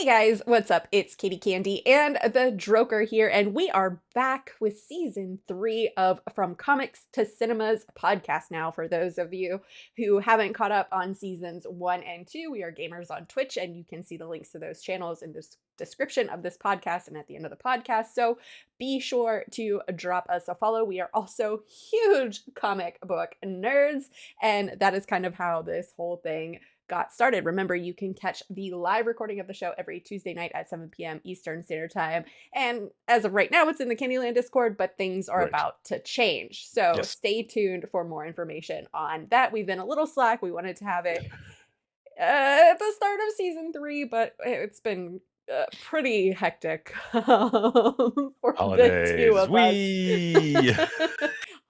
Hey guys, what's up? It's Katie Candy and the Droker here, and we are back with season 3 of From Comics to Cinemas podcast now. For those of you who haven't caught up on seasons 1 and 2, we are gamers on Twitch, and you can see the links to those channels in the description of this podcast and at the end of the podcast. So be sure to drop us a follow. We are also huge comic book nerds, and that is kind of how this whole thing got started. Remember, you can catch the live recording of the show every Tuesday night at 7 p.m. Eastern Standard Time. And as of right now, it's in the Candyland Discord, but things are about to change. So stay tuned for more information on that. We've been a little slack. We wanted to have it at the start of season 3, but it's been pretty hectic for Holidays. the two of us.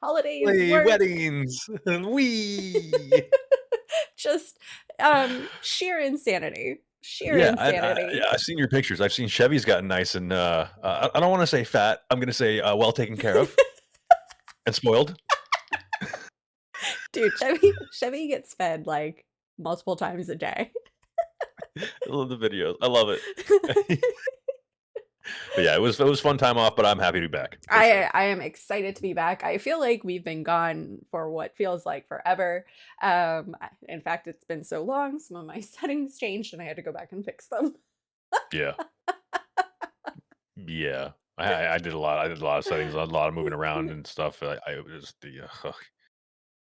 Holidays, weddings, just sheer insanity. I've seen your pictures. I've seen Chevy's gotten nice and I don't want to say fat. I'm going to say well taken care of and spoiled. Dude, Chevy gets fed like multiple times a day. I love the videos. I love it. But yeah, it was fun time off, but I'm happy to be back. I am excited to be back. I feel like we've been gone for what feels like forever. In fact, it's been so long, some of my settings changed and I had to go back and fix them. Yeah. I did a lot. I did a lot of settings, a lot of moving around and stuff. I was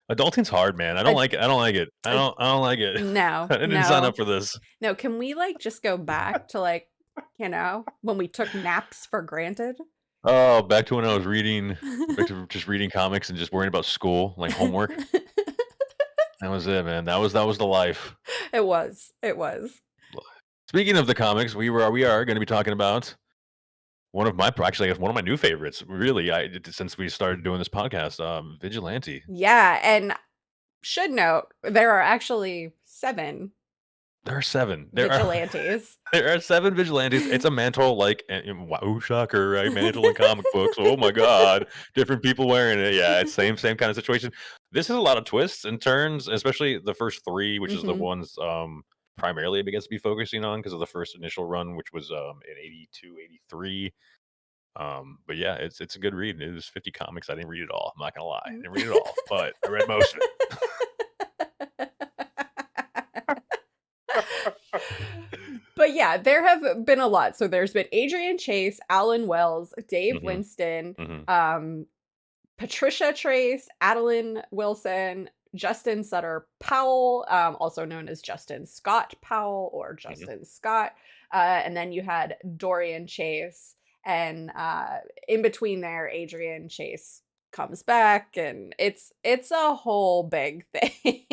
adulting's hard, man. I don't like it. I don't like it. I don't like it. No. I didn't sign up for this. No, can we like just go back to like, when we took naps for granted? Oh, back to when I was just reading comics and just worrying about school, like homework. That was it, man. That was the life. It was. Speaking of the comics, we are going to be talking about one of my new favorites. Really, since we started doing this podcast, Vigilante. Yeah, and should note there are actually 7. There are 7 Vigilantes. There are 7 Vigilantes. It's a mantle, like, wow, shocker, right? Mantle in comic books. Oh my god, different people wearing it. Yeah, it's same kind of situation. This is a lot of twists and turns, especially the first 3, which is the ones primarily it begins to be focusing on because of the first initial run, which was in 82, 83. But yeah, it's a good read. It was 50 comics. I didn't read it all. I'm not gonna lie, I didn't read it all, but I read most of it. But yeah, there have been a lot. So there's been Adrian Chase, Alan Wells, Dave Winston, Patricia Trace, Adeline Wilson, Justin Sutter Powell, also known as Justin Scott Powell or Justin Scott. And then you had Dorian Chase. And in between there, Adrian Chase comes back, and it's a whole big thing.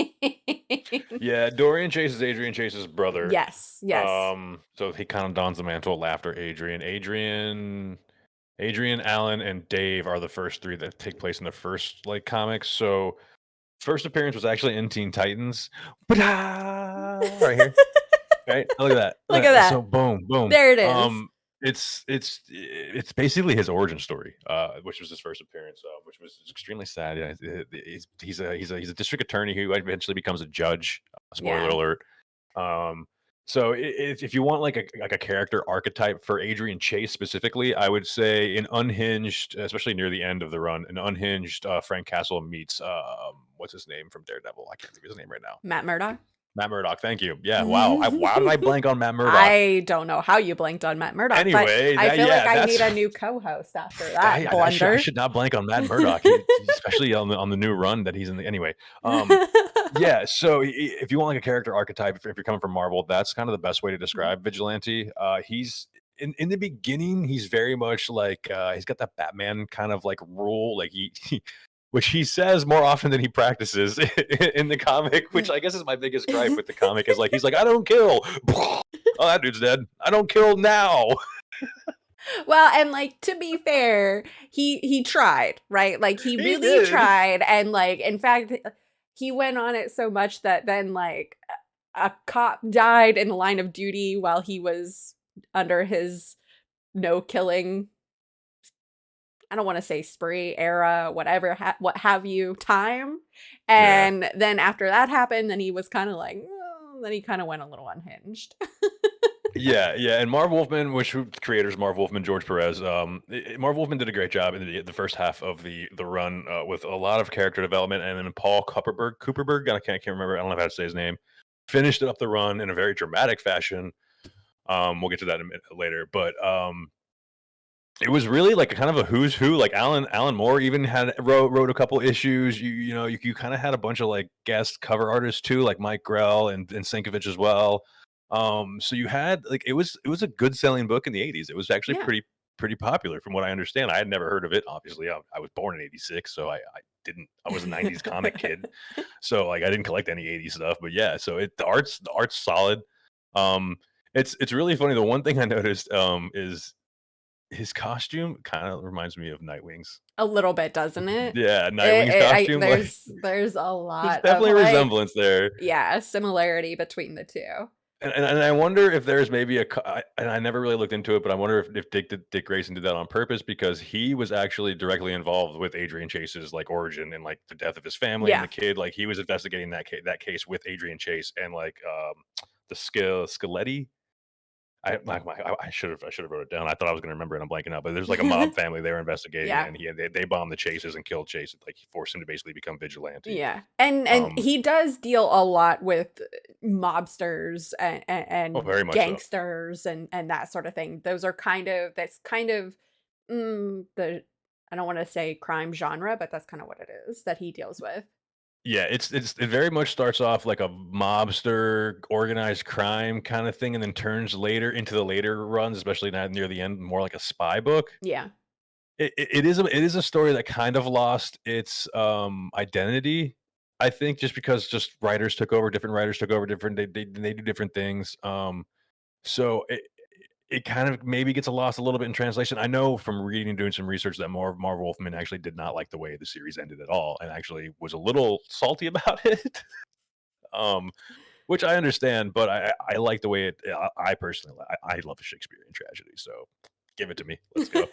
Yeah, Dorian Chase is Adrian Chase's brother. Yes. So he kind of dons the mantle after Adrian, Alan, and Dave are the first 3 that take place in the first comics. So first appearance was actually in Teen Titans. Right here. Right? Look at that. Look at that. So boom. There it is. It's basically his origin story, which was his first appearance, which was extremely sad. Yeah, he's a district attorney who eventually becomes a judge. Spoiler alert. So if you want like a character archetype for Adrian Chase specifically, I would say an unhinged, especially near the end of the run, an unhinged Frank Castle meets what's his name from Daredevil? I can't think of his name right now. Matt Murdock. Matt Murdock, thank you. Yeah, wow. Why did I blank on Matt Murdock? I don't know how you blanked on Matt Murdock. Anyway, but I feel like I need a new co-host after that blunder. I should not blank on Matt Murdock, especially on the new run that he's in. Anyway, yeah. So if you want like a character archetype, if you're coming from Marvel, that's kind of the best way to describe Vigilante. He's in the beginning, he's very much like he's got that Batman kind of like rule, like he which he says more often than he practices in the comic, which I guess is my biggest gripe with the comic, is like, he's like, I don't kill. Oh, that dude's dead. I don't kill now. Well, and like, to be fair, he tried, right? Like he really tried. And like, in fact, he went on it so much that then like a cop died in the line of duty while he was under his no killing, I don't want to say spree, era, whatever, what have you, time. And then after that happened, then he was kind of like, then he kind of went a little unhinged. Yeah, yeah, and Marv Wolfman, which who creators Marv Wolfman, George Perez, Marv Wolfman did a great job in the first half of the run, with a lot of character development, and then Paul Cooperberg, I can't remember, I don't know how to say his name, finished up the run in a very dramatic fashion. We'll get to that in a minute later, but, it was really like a kind of a who's who. Like Alan Moore even had wrote a couple issues. You kind of had a bunch of like guest cover artists too, like Mike Grell and Sinkovich as well. So you had like it was a good selling book in the '80s. It was actually Yeah. pretty popular from what I understand. I had never heard of it. Obviously, I was born in '86, so I was a '90s comic kid, so like I didn't collect any '80s stuff. But yeah, so the art's solid. Um, it's really funny. The one thing I noticed is his costume kinda reminds me of Nightwing's. A little bit, doesn't it? Yeah, Nightwing's costume, like, There's a there's lot of, definitely a like, resemblance there, yeah, similarity between the 2. and I wonder if there's maybe and I never really looked into it, but I wonder if Dick Grayson did that on purpose because he was actually directly involved with Adrian Chase's, like, origin and, like, the death of his family and Yeah. the kid, like, he was investigating that case with Adrian Chase and, like, the Scaletti? I should have wrote it down. I thought I was gonna remember it. I'm blanking out. But there's like a mob family they were investigating, Yeah. and they bombed the Chases and killed Chase. Like he forced him to basically become vigilante. Yeah, and Um, he does deal a lot with mobsters oh, and very much so. gangsters and that sort of thing. Those are that's kind of, the I don't wanna say crime genre, but that's kinda what it is that he deals with. Yeah, it very much starts off like a mobster, organized crime kind of thing, and then turns later into the later runs, especially not near the end, more like a spy book. Yeah. It is a story that kind of lost its identity. I think just because just writers took over, different writers took over, different they do different things. So it kind of maybe gets lost a little bit in translation. I know from reading and doing some research that Marv Wolfman actually did not like the way the series ended at all, and actually was a little salty about it. um, which I understand, but I like the way it. I personally I love a Shakespearean tragedy, so give it to me. Let's go.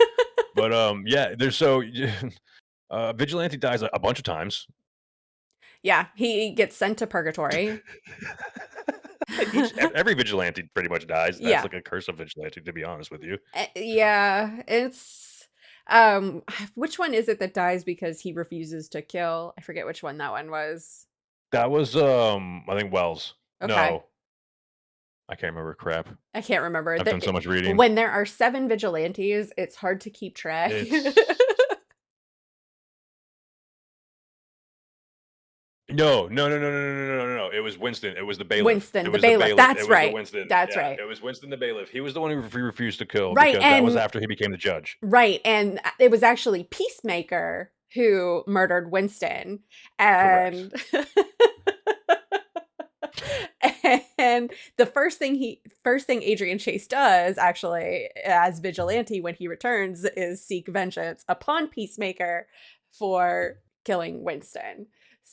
But yeah, there's so Vigilante dies a bunch of times. Yeah, he gets sent to purgatory. Every vigilante pretty much dies. That's Yeah. like a curse of vigilante, to be honest with you. Yeah, it's, which one is it that dies because he refuses to kill? I forget which one that one was. That was I think Wells. Okay. No, I can't remember. Crap. I can't remember. I've done so much reading. When there are 7 vigilantes, it's hard to keep track. It's no, no, no, no, no, no, no, no, no, no. It was Winston. It was the bailiff. It Winston, the was the bailiff. bailiff. That's It was the right. Winston. That's Yeah, right. it was Winston the bailiff. He was the one who refused to kill Right, because that was and after he became the judge. it was actually Peacemaker who murdered Winston, Correct. and and the first thing Adrian Chase does, actually, as Vigilante when he returns, is seek vengeance upon Peacemaker for killing Winston.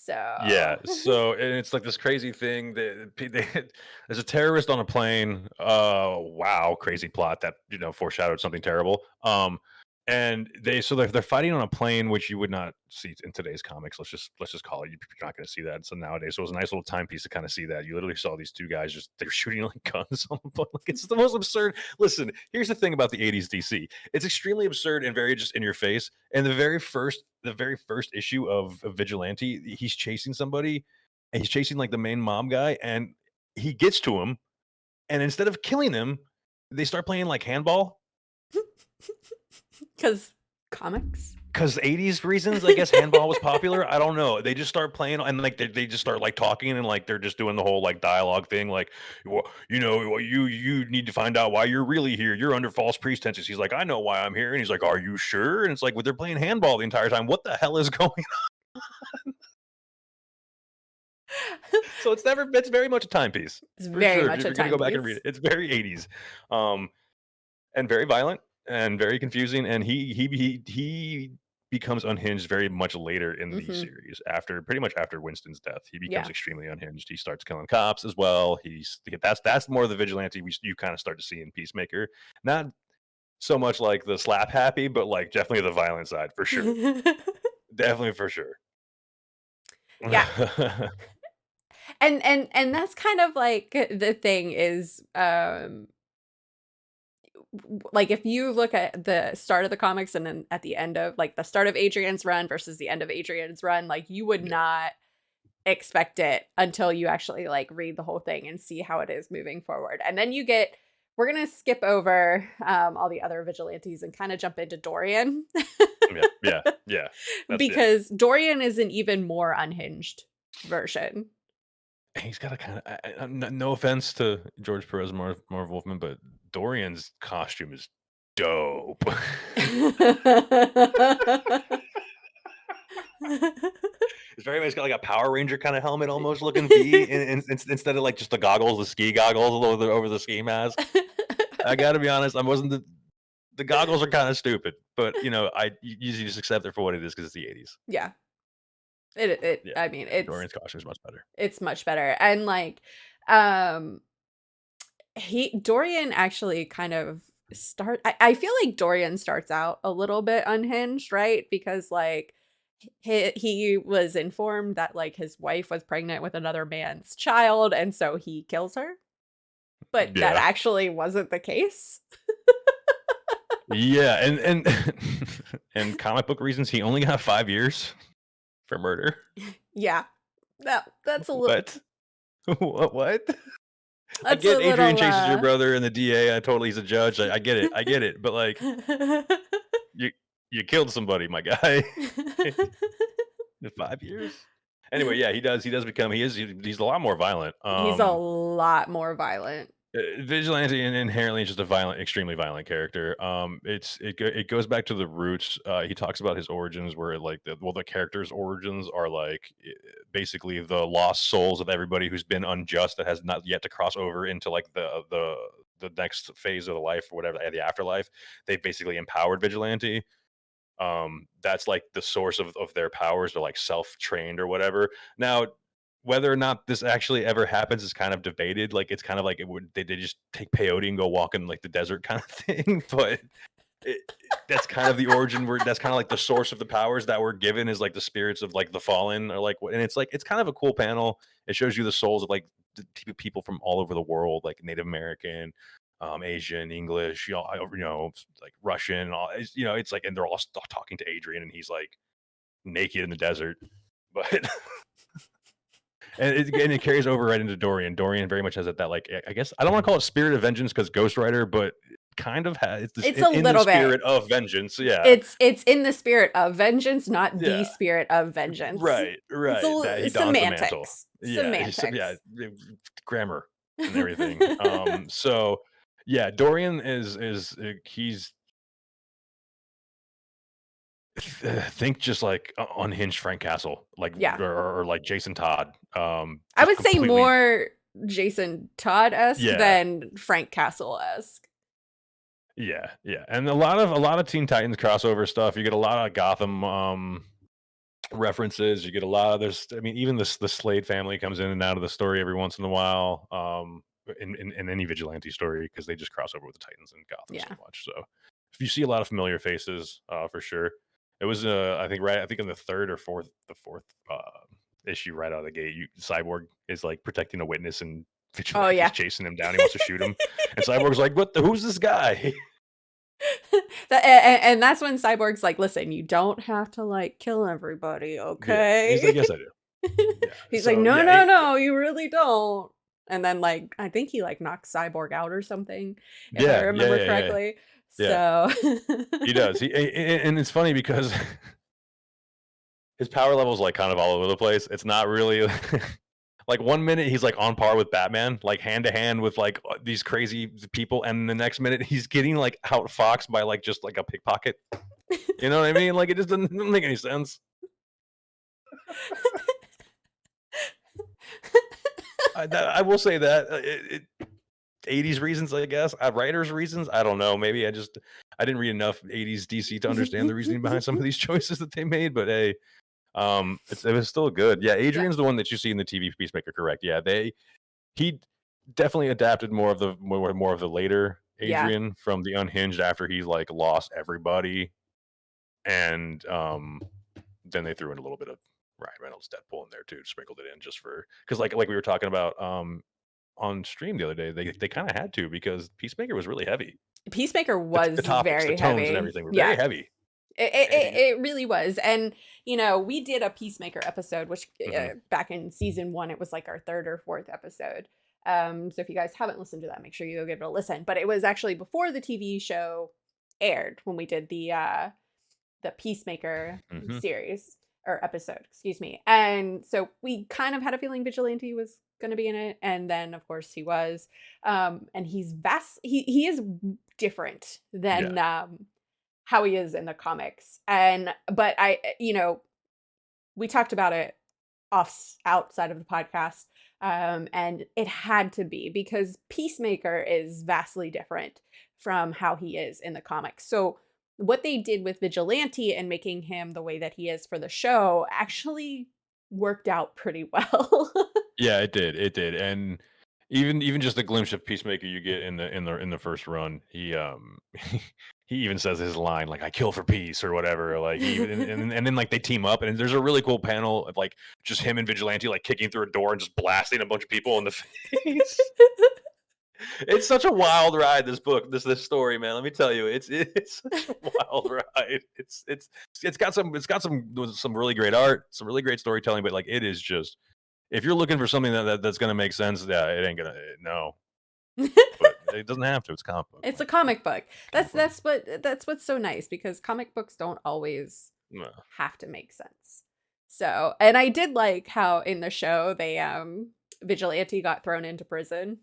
Yeah, So so and it's like this crazy thing that there's a terrorist on a plane. Wow, crazy plot that foreshadowed something terrible. And they're fighting on a plane, which you would not see in today's comics. Let's just call it. You're not going to see that. So nowadays, so it was a nice little timepiece to kind of see that. You literally saw these two guys just they're shooting like guns on the plane. Like it's the most absurd. Listen, here's the thing about the '80s DC. It's extremely absurd and very just in your face. And the very first issue of Vigilante, he's chasing somebody, and he's chasing like the main mob guy, and he gets to him, and instead of killing him, they start playing like handball. 'cause comics? 'Cause '80s reasons, I guess handball was popular, I don't know, they just start playing and, like, they just start, like, talking and, like, they're just doing the whole, like, dialogue thing, like, "Well, well, you need to find out why you're really here, you're under false pretenses." He's like, "I know why I'm here," and he's like, "Are you sure?" And it's like, "Well, they're playing handball the entire time, what the hell is going on?" So it's very much a timepiece, It's for very sure, much if a you're gonna go back and read timepiece. it, it's very '80s, um, and very violent and very confusing, and he becomes unhinged very much later in the Mhm. series, after pretty much after Winston's death. He becomes Yeah. extremely unhinged. He starts killing cops as well. That's more of the vigilante you kind of start to see in Peacemaker. Not so much like the slap happy, but like definitely the violent side for sure. Definitely for sure. Yeah. And that's kind of like the thing is, like if you look at the start of the comics and then at the end of like the start of Adrian's run versus the end of Adrian's run, like you would Yeah. not expect it until you actually like read the whole thing and see how it is moving forward. And then you get we're gonna skip over all the other vigilantes and kind of jump into Dorian Yeah. Yeah. Yeah. That's yeah. because Dorian is an even more unhinged version. He's got a kind of no offense to George Perez, Marv Wolfman, but Dorian's costume is dope. It's very much got like a Power Ranger kind of helmet, almost looking V, instead of like just the goggles, the ski goggles over the ski mask. I got to be honest, I wasn't the goggles are kind of stupid, but I usually just accept it for what it is because it's the '80s. Yeah. It Yeah, I mean, yeah. Dorian's costume is much better. it's much better. And like um he Dorian actually kind of I feel like Dorian starts out a little bit unhinged, right? Because like he was informed that like his wife was pregnant with another man's child and so he kills her. But that Yeah, actually wasn't the case. yeah, and and comic book reasons, he only got 5 years for murder. Yeah. That's a little What? What? I that's a get Adrian little chases your brother and the DA. I totally he's a judge. I get it. I get it. But like you you killed somebody, my guy. In 5 years. Anyway, yeah, he does become he's a lot more violent. He's a lot more violent. Vigilante inherently is just a violent, extremely violent character. It goes back to the roots. He talks about his origins, where like the character's origins are like basically the lost souls of everybody who's been unjust that has not yet to cross over into like the next phase of the life or whatever, the afterlife. They've basically empowered Vigilante. That's like the source of their powers. They're like self-trained or whatever. Now, whether or not this actually ever happens is kind of debated. Like it's kind of like it would they just take peyote and go walk in like the desert kind of thing. But that's kind of the origin where that's kind of like the source of the powers that were given is like the spirits of like the fallen or like and it's like it's kind of a cool panel. It shows you the souls of like people from all over the world, like Native American, Asian, English, like Russian, and all. It's like, and they're all talking to Adrian, and he's like naked in the desert, but and it carries over right into Dorian. Dorian very much has that like I guess I don't want to call it spirit of vengeance because Ghost Rider, but kind of has it's this It's a in the little bit. spirit of vengeance. Yeah, It's in the spirit of vengeance, not the yeah, spirit of vengeance. right, It's a right. That he dons the mantle. semantics. Yeah, yeah, Semantics. grammar and everything. So yeah, Dorian he's think just like unhinged Frank Castle, like Yeah. or like Jason Todd. I Just would say completely. more Jason Todd-esque Yeah, than Frank Castle-esque. yeah, yeah, and a lot of Teen Titans crossover stuff. You get a lot of Gotham references. You get a lot of there's. I mean, even the Slade family comes in and out of the story every once in a while. In any vigilante story because they just cross over with the Titans and Gotham so Yeah. much. So if you see a lot of familiar faces, for sure. It was I think in the third or fourth issue right out of the gate, Cyborg is like protecting a witness and Oh, Vigilante's yeah. chasing him down. He wants to shoot him, and Cyborg's like, "What? Who's this guy?" And that's when Cyborg's like, "Listen, you don't have to, like, kill everybody, Yeah, he's like, okay?" "Yes, I do." Yeah, He's like, so "No, yeah, no, no, you really don't." And then, like, I think he, like, knocks Cyborg out or something, if I yeah, yeah, remember yeah, yeah, correctly. yeah. So He does. And it's funny because his power level is like kind of all over the place. It's not really like 1 minute he's like on par with Batman, like hand to hand with like these crazy people, and the next minute he's getting like outfoxed by like just like a pickpocket. You know what I mean? Like it just doesn't make any sense. I will say that 80s reasons, I guess. Writers reasons, I don't know. Maybe I didn't read enough 80s DC to understand the reasoning behind some of these choices that they made. But hey, it was still good. Yeah, Yeah. Adrian's the one that you see in the TV Peacemaker, correct? Yeah, he definitely adapted more of the later Yeah. Adrian from the Unhinged after he like lost everybody, and then they threw in a little bit of Ryan Reynolds Deadpool in there too, sprinkled it in just for because like we were talking about on stream the other day. They kind of had to because Peacemaker was really heavy. Peacemaker The was topics, the very tones, and heavy. everything were very Yeah. heavy. It really was. And, we did a Peacemaker episode, which Mhm. back in season one, it was like our third or fourth episode. So if you guys haven't listened to that, make sure you go give it a listen. But it was actually before the TV show aired when we did the Peacemaker Mhm. series or episode, excuse me. And so we kind of had a feeling Vigilante was going to be in it, and then of course he was. And he's he is different Yeah. than how he is in the comics. And but we talked about it outside of the podcast. And it had to be because Peacemaker is vastly different from how he is in the comics. So what they did with Vigilante and making him the way that he is for the show actually worked out pretty well. Yeah, it did, and even just the glimpse of Peacemaker you get in the first run, he even says his line like "I kill for peace" or whatever. Like he even and then like they team up, and there's a really cool panel of like just him and Vigilante like kicking through a door and just blasting a bunch of people in the face. It's such a wild ride. This book, this story, man. Let me tell you, it's such a wild ride. It's got some really great art, some really great storytelling, but like it is just if you're looking for something that's gonna make sense, yeah, it ain't gonna no, but it doesn't have to. It's comic book, It's man. a comic book. Comic book. That's what's so nice because comic books don't always No. have to make sense. So, and I did like how in the show they Vigilante got thrown into prison,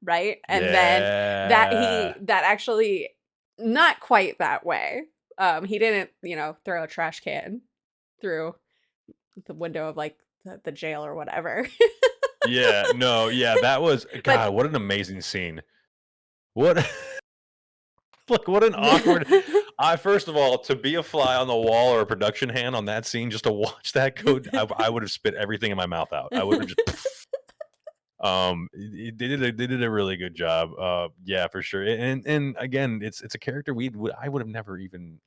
right? And then Yeah. that actually not quite that way. He didn't, throw a trash can through the window of like the jail or whatever. Yeah, no, yeah, that was But God, what an amazing scene. What Look, what an awkward I first of all, to be a fly on the wall or a production hand on that scene just to watch that go I would have spit everything in my mouth out. I would have just they did a really good job. Yeah, for sure. And again, it's a character I would have never even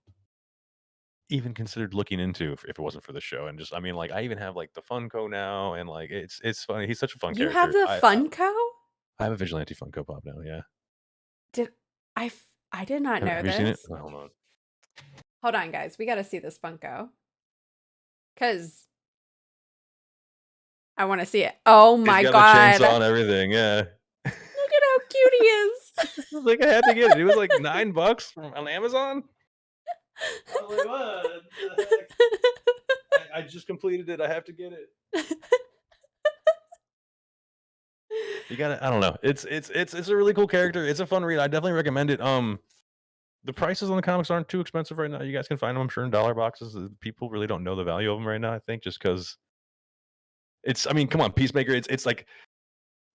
considered looking into if it wasn't for the show. And just I mean, like I even have like the Funko now, and like it's funny. He's such a fun you have character. the I Funko? I have a Vigilante Funko Pop now. Yeah, Did I did not know have you seen it? this. Oh, hold on. Hold on, guys. We got to see this Funko because I want to see it. Oh He's my got the god! chainsaw and Look everything. Yeah. at how cute he is. I was like, I had to get it. It was like $9 on Amazon. I was like, what the heck? I just completed it. I have to get it. You got to I don't know. It's a really cool character. It's a fun read. I definitely recommend it. The prices on the comics aren't too expensive right now. You guys can find them, I'm sure, in dollar boxes. People really don't know the value of them right now. I think just because it's. I mean, come on, Peacemaker. It's like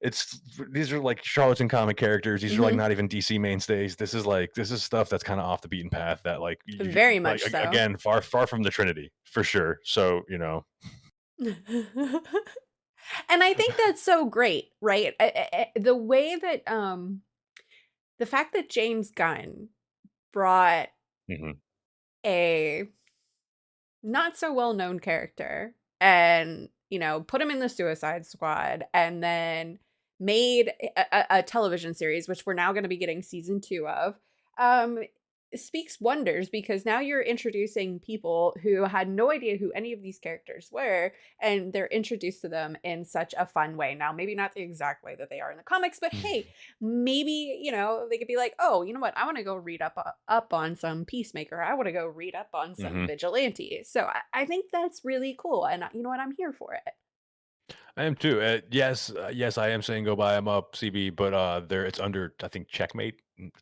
it's these are like charlatan comic characters. These are like Mhm. not even DC mainstays. This is stuff that's kind of off the beaten path. That like Very like much so. again far from the Trinity for sure. So And I think that's so great, right? The way that the fact that James Gunn brought mhm, a not so well known character and, put him in the Suicide Squad and then made a television series, which we're now going to be getting season two of, um, speaks wonders because now you're introducing people who had no idea who any of these characters were, and they're introduced to them in such a fun way. Now, maybe not the exact way that they are in the comics, but hey, maybe they could be like, oh, you know what, I want to go read up on some Peacemaker, I want to go read up on some mhm. Vigilante. So I think that's really cool, and you know what, I'm here for it. I am too. Yes, I am saying go buy them up, CB. But there it's under I think Checkmate.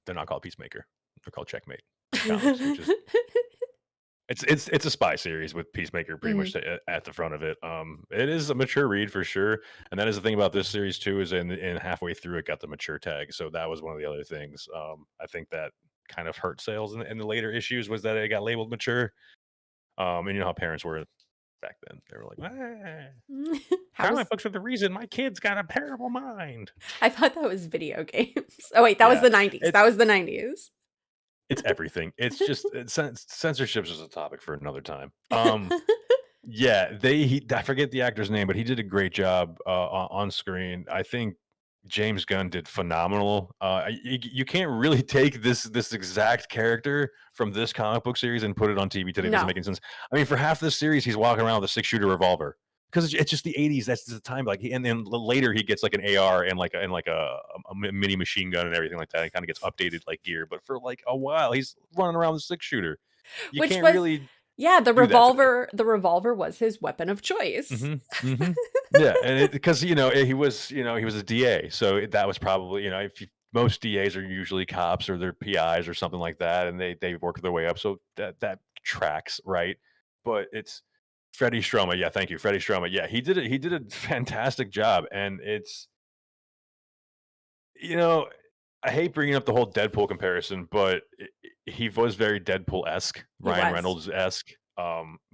They're not called Peacemaker. They're called Checkmate Comics, which is it's a spy series with Peacemaker pretty much Mhm. at the front of it. It is a mature read for sure, and that is the thing about this series too. Is in halfway through it got the mature tag, so that was one of the other things. I think that kind of hurt sales in the later issues was that it got labeled mature. And you know how parents were back then. They were like, "Ah, How comic was books are the reason my kid's got a terrible mind." I thought that was video games. Oh wait, that was Yeah, the 90s. That it's was the 90s. it's everything. It's just censorship is a topic for another time. Yeah, I forget the actor's name, but he did a great job on screen. I think James Gunn did phenomenal. You can't really take this exact character from this comic book series and put it on TV today. It doesn't No. make any sense. I mean, for half this series, he's walking around with a six shooter revolver because it's just the '80s. That's the time. Like, and then later he gets like an AR and a mini machine gun and everything like that. And kind of gets updated like gear. But for like a while, he's running around with a six shooter. You Which can't was really yeah, do that today. the revolver was his weapon of choice. Mhm, mhm. Yeah, and it because, he was a DA, so that was probably, if you most DAs are usually cops or they're PIs or something like that, and they work their way up, so that tracks, right? But it's Freddie Stroma, yeah, thank you, Freddie Stroma, yeah, he did a fantastic job, and you know, I hate bringing up the whole Deadpool comparison, but he was very Deadpool-esque, He Ryan was. Reynolds-esque.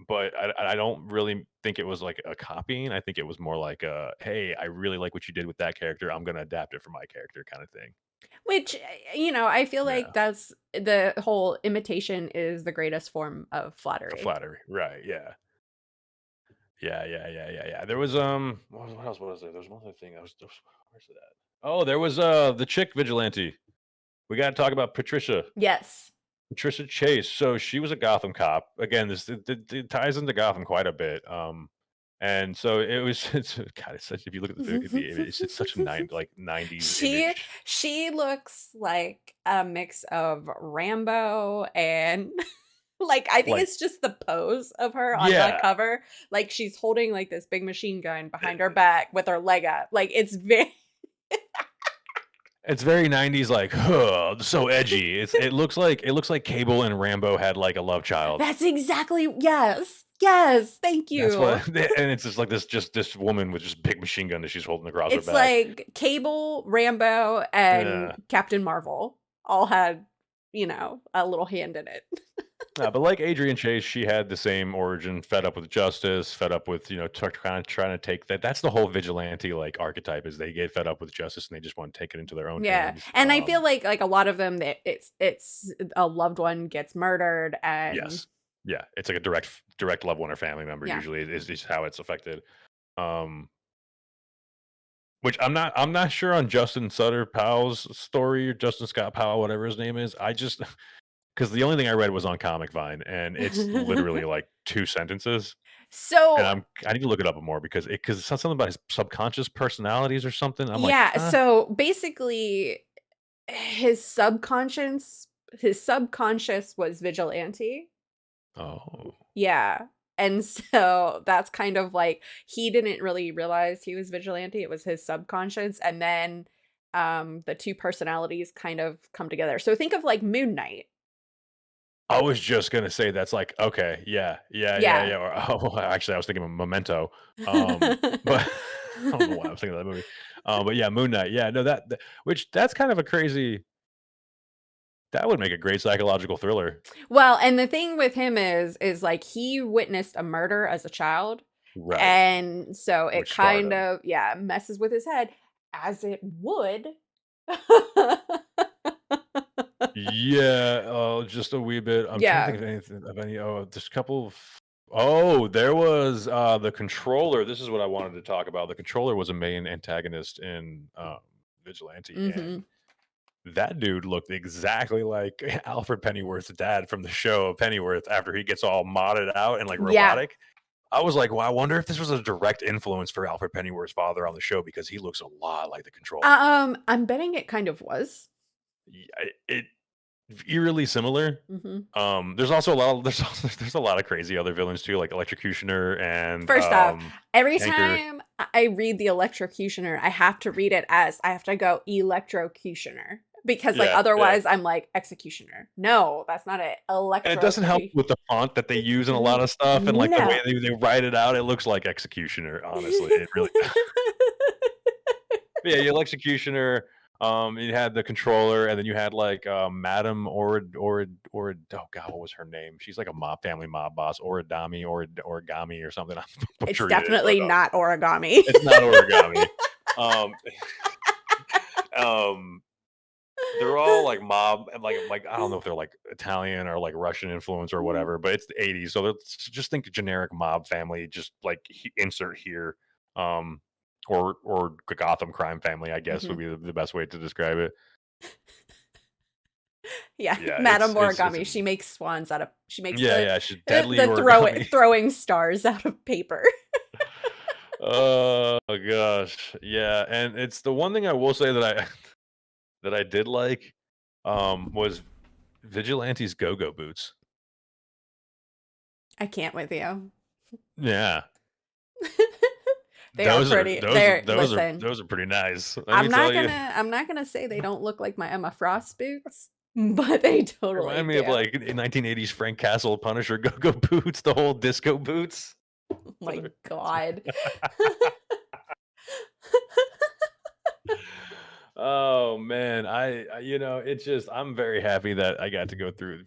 But I don't really think it was like a copying. I think it was more like a, "Hey, I really like what you did with that character. I'm gonna adapt it for my character," kind of thing. Which, I feel like Yeah, that's the whole imitation is the greatest form of the flattery. flattery, right? Yeah, yeah. There was what else was there? There was one other thing. Where's it at? Oh, there was the chick vigilante. We got to talk about Patricia. Yes. Patricia Chase, so she was a Gotham cop. Again, this it ties into Gotham quite a bit. And so it was it's such if you look at the image, it's such a 90s She image. she looks like a mix of Rambo and like, I think Like, it's just the pose of her on the yeah, cover, like, she's holding, like, this big machine gun it, behind her back with her leg up, like, it's very it's very 90s, like, huh, so edgy. It looks like Cable and Rambo had like a love child. That's exactly yes, yes, thank That's you. what and it's just like this woman with just big machine gun that she's holding across her It's back. like Cable, Rambo, and Yeah. Captain Marvel all had, a little hand in it. But like Adrian Chase, she had the same origin, fed up with justice, fed up with, kind of trying to take that. That's the whole vigilante like archetype is they get fed up with justice and they just want to take it into their own Yeah, hands. and I feel like a lot of them that it's a loved one gets murdered and Yes. Yeah. It's like a direct loved one or family member yeah. usually is how it's affected. Um, which I'm not sure on Justin Sutter Powell's story or Justin Scott Powell, whatever his name is. I just because the only thing I read was on Comic Vine and it's literally like two sentences. And So, I need to look it up more because it said something about his subconscious personalities or something. I'm like, yeah, "Huh?" so basically his subconscious was vigilante. Oh. Yeah, and so that's kind of like he didn't really realize he was vigilante, it was his subconscious, and then, the 2 personalities kind of come together. So think of like Moon Knight. I was just gonna say that's like, okay, Yeah. yeah, or oh, actually, I was thinking of Memento, but I don't know why I was thinking of that movie. But yeah, Moon Knight, yeah, no, that which that's kind of a crazy that would make a great psychological thriller. Well, and the thing with him is like he witnessed a murder as a child, Right, and so it which scarred kind him. of yeah, messes with his head as it would. Yeah, just a wee bit. I'm trying to think Yeah. of anything of any there's a couple of oh, there was, the Controller. This is what I wanted to talk about. The Controller was a main antagonist in, Vigilante, and Mhm. that dude looked exactly like Alfred Pennyworth's dad from the show of Pennyworth after he gets all modded out and, like, Yeah. robotic. I was like, "Well, I wonder if this was a direct influence for Alfred Pennyworth's father on the show because he looks a lot like the Controller." I'm betting it kind of was. It eerily similar. Mhm. There's also a lot of there's a lot of crazy other villains too, like Electrocutioner and, First off, every Anchor. time I read the electrocutioner, I have to read it as I have to go electrocutioner because, like, Yeah. otherwise I'm like, executioner. No, that's not it. And it doesn't help Electrocu with the font that they use in a lot N of stuff and, like, the way no. they write it out, it looks like Executioner, honestly, it really yeah, you Executioner, you had the Controller, and then you had, like, Madam oh god, what was her name? She's like a family mob boss, Origami or something, I'm It's butchering it, but, definitely not origami. it's not Origami. Um, um they're all like mob and like I don't know if they're like Italian or like Russian influence or Mhm. whatever, but it's the '80s, so just think generic mob family, just like insert here. Um, or Gotham crime family, I guess would Mhm. be the best way to describe it. Yeah, Yeah, Madame it's Origami, she makes swans out of she makes yeah, yeah, she's deadly the origami. throwing stars out of paper. Oh gosh, yeah, and it's the one thing I will say that I that I did like, was Vigilante's go-go boots. I can't with you. Yeah, They are pretty they're listen, those are pretty nice. Let me I'm tell not you, gonna I'm not gonna say they don't look like my Emma Frost boots, but they totally remind me of do. like in 1980s Frank Castle Punisher go-go boots, the whole disco boots. Oh my god. Oh man, it's just I'm very happy that I got to go through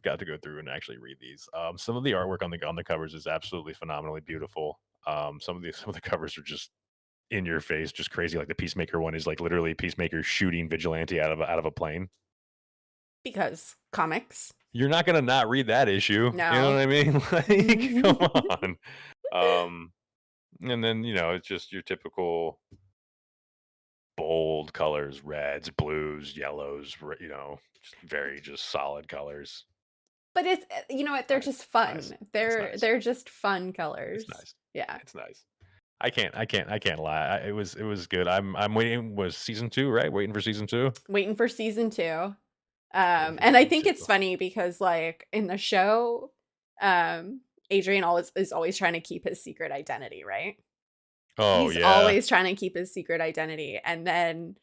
and actually read these. Some of the artwork on the covers is absolutely phenomenally beautiful. Some of the covers are just in your face, just crazy. Like the Peacemaker one is like literally Peacemaker shooting Vigilante out of a plane. Because comics. You're not gonna not read that issue. You know what No. I mean? Like, come on. Um, and then it's just your typical bold colors, reds, blues, yellows, just very just solid colors. But it's you know what? They're Nice, just nice. fun. It's They're nice. they're just fun It's colors. nice. Yeah. It's nice. I can't lie. It was good. I'm waiting. Was season 2 right? Waiting for season 2. Waiting for season 2. Waiting for And I season think 2. it's funny because, like, in the show, um, Adrian always is always trying to keep his secret identity, right? Oh He's yeah, always trying to keep his secret identity, and then,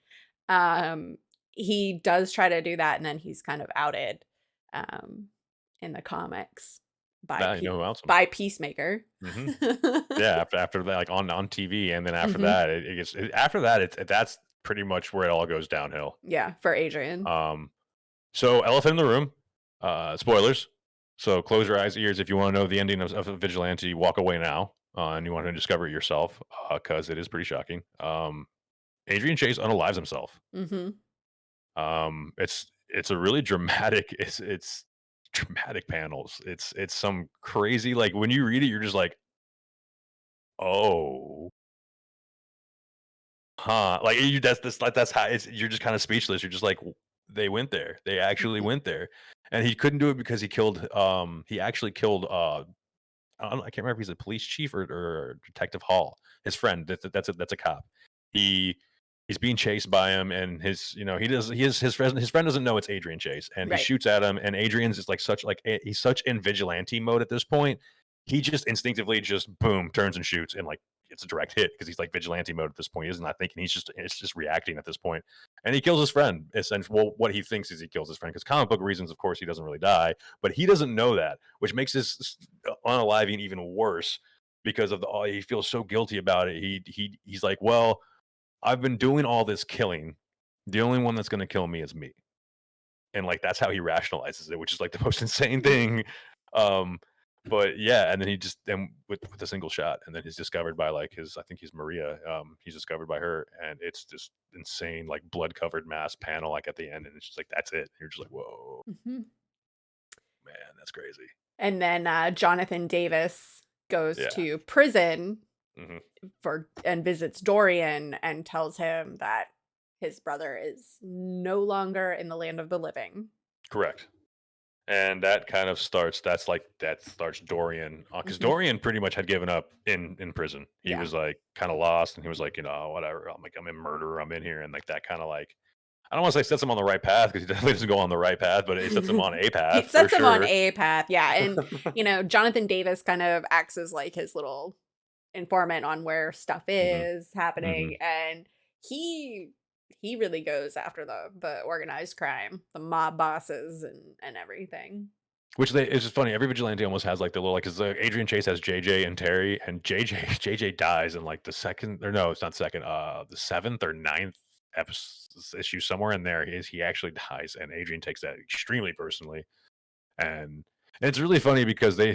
um, he does try to do that, and then he's kind of outed, um, in the comics by now you know who else. Peacemaker. Hmm. Yeah, after that, like on TV, and then after Mhm. that, after that, that's pretty much where it all goes downhill. Yeah, for Adrian. Um, so elephant in the room, spoilers. So close your eyes, ears if you want to know the ending of Vigilante. Walk away now, and you want to discover it yourself, because it is pretty shocking. Adrian Chase unalives himself. Mhm. It's a really dramatic. It's dramatic panels. It's some crazy, like when you read it, you're just like, oh. Huh, like, you that's how it's you're just kinda speechless, you're just like, "W they went there, they actually Mhm. went there," and he couldn't do it because he actually killed, I can't remember if he's a police chief or Detective Hall, his friend, that's a cop. He he's being chased by him, and his friend doesn't know it's Adrian Chase, and he Right. shoots at him, and Adrian's is like he's such in vigilante mode at this point. He just instinctively just boom turns and shoots, and like it's a direct hit because he's like vigilante mode at this point. He's not thinking; it's just reacting at this point, and he kills his friend. Essentially, well, what he thinks is he kills his friend because comic book reasons, of course, he doesn't really die, but he doesn't know that, which makes his unaliving even worse because of he feels so guilty about it. He's like, well, I've been doing all this killing. The only one that's going to kill me is me, and like that's how he rationalizes it, which is like the most insane thing. Um, but yeah, and then he just then with a single shot, and then he's discovered by like his I think he's Maria. He's discovered by her, and it's just insane, like blood covered mass panel, like at the end, and it's just like that's it. You're just like, whoa, Mhm. man, that's crazy. And then, Jonathan Davis goes Yeah. to prison Hmm. for and visits Dorian and tells him that his brother is no longer in the land of the living. Correct. And that kind of starts that starts Dorian, because Mhm. Dorian pretty much had given up in prison. He Yeah. was, like, kinda lost, and he was like, "Whatever, I'm in murder, I'm in here," and, like, that kinda, like I don't wanna say sets him on the right path because he definitely doesn't go on the right path, but it sets him on a path It for sets him on sure. a path, yeah, and, Jonathan Davis kind of acts as, like, his little informant on where stuff Mhm, is happening, mhm. and he he really goes after the organized crime, the mob bosses and everything. Which they it's just funny, every vigilante almost has, like, the little like 'cause, Adrian Chase has JJ and Terry, and JJ dies in, like, the 2nd or no, it's not 2nd, the 7th or ninth issue, somewhere in there, he actually dies, and Adrian takes that extremely personally, and it's really funny because they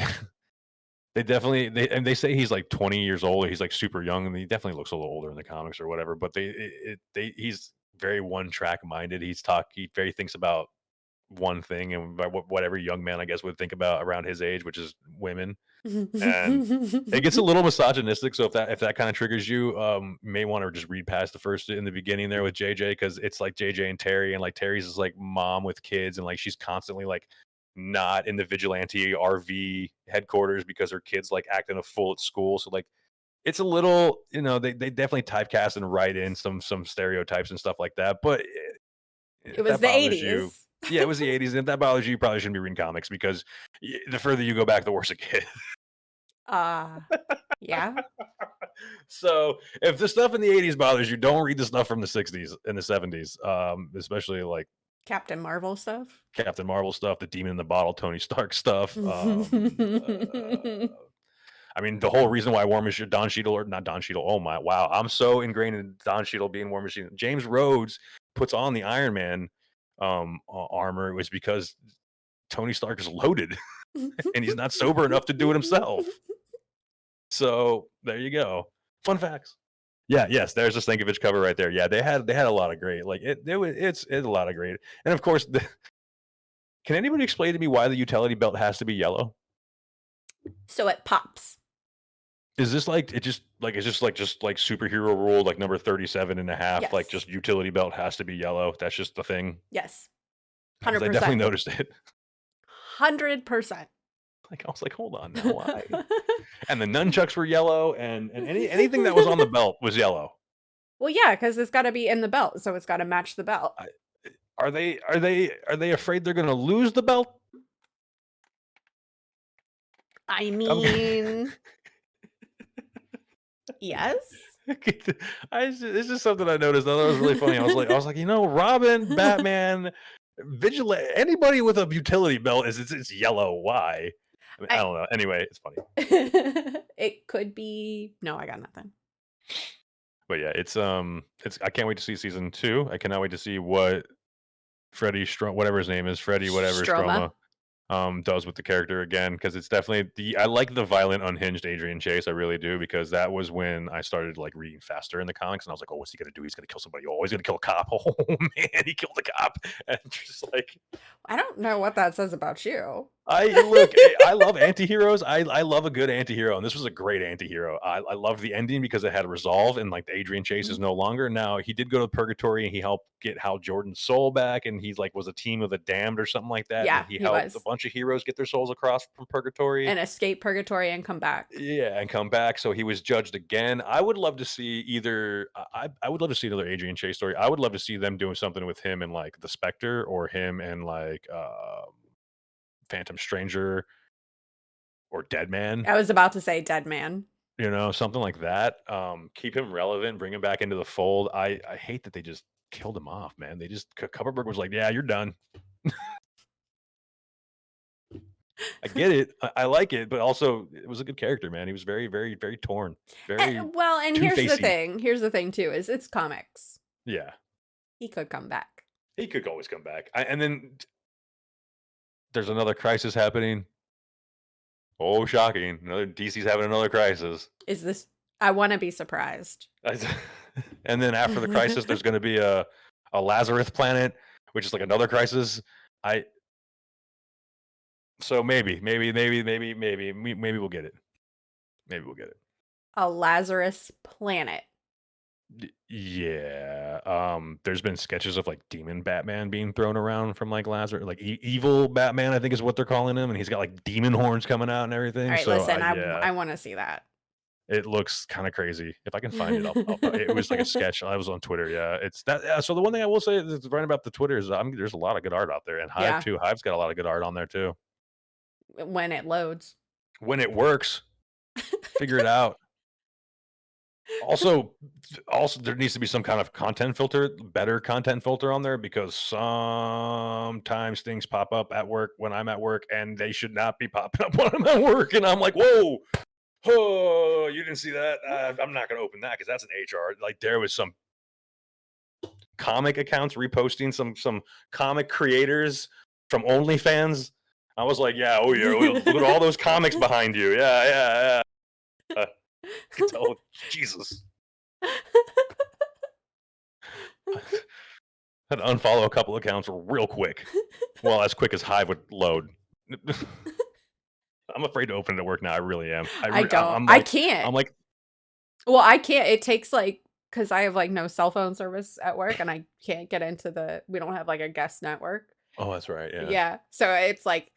say he's, like, 20 years old, he's, like, super young, and he definitely looks a little older in the comics or whatever, but he's very one-track minded, he very thinks about one thing and what every young man, I guess, would think about around his age, which is women. And it gets a little misogynistic, so if that kinda triggers you, you may wanna just read past the first in the beginning there with JJ because it's, like, JJ and Terry, and, like, Terry's is, like, mom with kids, and, like, she's constantly, like, not in the Vigilante RV headquarters because her kid's, like, acting a fool at school, so, like, it's a little they definitely typecast and write in some stereotypes and stuff like that, but It if was that the bothers you. '80s. Yeah, it was the '80s, and if that bothers you, you probably shouldn't be reading comics because the further you go back, the worse it gets. Ah, yeah. So if the stuff in the '80s bothers you, don't read the stuff from the '60s and the '70s, especially like Captain Marvel stuff? Captain Marvel stuff, the Demon in the Bottle, Tony Stark stuff. I mean, the whole reason why War Machine, Don Cheadle, or not Don Cheadle, oh my, wow, I'm so ingrained in Don Cheadle being War Machine. James Rhodes puts on the Iron Man armor was because Tony Stark is loaded and he's not sober enough to do it himself. So there you go. Fun facts. Yeah, yes, there's a Stankovich cover right there. Yeah, they had a lot of great like it's a lot of great. And of course, can anybody explain to me why the utility belt has to be yellow? So it pops. Is this like it just like it's just like superhero rule like number 37 and a half like Yes. just utility belt has to be yellow. That's just the thing. Yes. Because I definitely 100%. noticed it. 100%. Like I was like, hold on now, why? And the nunchucks were yellow, and anything that was on the belt was yellow. Well, yeah, because 'cause it's gotta be in the belt, so it's gotta match the belt. I, are they afraid they're gonna lose the belt? I I'm mean, yes? it's just something I noticed. I thought it was really funny. I was like, Robin, Batman, Vigilante, anybody with a utility belt it's yellow. Why? I mean, I I don't know. Anyway, it's funny. it could be no, I got nothing. But yeah, it's I can't wait to see season 2. I cannot wait to see what Freddie whatever his name is, Freddie whatever Stroma. Stroma does with the character again because it's definitely I like the violent, unhinged Adrian Chase. I really do because that was when I started like reading faster in the comics, and I was like, "Oh, what's he gonna do? He's gonna kill somebody. Oh, he's gonna kill a cop. Oh man, he killed a cop!" And just like I don't know what that says about you. I love antiheroes. I love a good antihero, and this was a great antihero. I love the ending because it had a resolve, and like the Adrian Chase is Mhm. no longer. Now he did go to purgatory, and he helped get Hal Jordan's soul back, and he's like was a team of the damned or something like that, and Yeah, he he helped a was. bunch of heroes get their souls across from purgatory. And escape purgatory and come back. Yeah, and come back. So he was judged again. I would love to see either. I would love to see another Adrian Chase story. I would love to see them doing something with him and like the Spectre, or him and like Phantom Stranger or Dead Man. I was about to say dead man. Something like that. Keep him relevant, bring him back into the fold. I hate that they just killed him off, man. They just Kupperberg was like, "Yeah, you're done." I get it. I like it, but also it was a good character, man. He was very, very, very torn, very Well, and two facey. here's the thing too, is it's comics. Yeah, He could come back. he could always come back. And then there's another crisis happening. Oh, shocking! Another DC's having another crisis. Is this I wanna be surprised. And then after the crisis, there's going to be a Lazarus planet, which is like another crisis. I So maybe we'll get it. Maybe we'll get it. A Lazarus planet. Yeah. There's been sketches of like demon Batman being thrown around from like Lazarus, like evil Batman, I think is what they're calling him, and he's got like demon horns coming out and everything. Alright, So listen, yeah, I wanna see that. it looks kind of crazy. If I can find it, it was like a sketch. I was on Twitter. Yeah, it's that. Yeah, so the one thing I will say that's right about the Twitter is there's a lot of good art out there, and Hive Yeah, too. Hive's got a lot of good art on there too. when it loads. When it works, figure it out. Also, there needs to be some kind of content filter, better content filter on there because sometimes things pop up at work when I'm at work, and they should not be popping up when I'm at work. And I'm like, whoa, oh, you didn't see that? I'm not going to open that because that's an HR. Like there was some comic accounts reposting some comic creators from OnlyFans. I was like, yeah, oh yeah, look at all those comics behind you. Yeah, yeah, yeah. Could tell. Jesus. Had to unfollow a couple accounts real quick. Well, as quick as Hive would load. I'm afraid to open it at work now. I really am. I don't. I'm I like can't. I'm like, Well, I can't. It takes like because I have like no cell phone service at work, and I can't get into the. We don't have like a guest network. oh, that's right. Yeah. Yeah, so it's like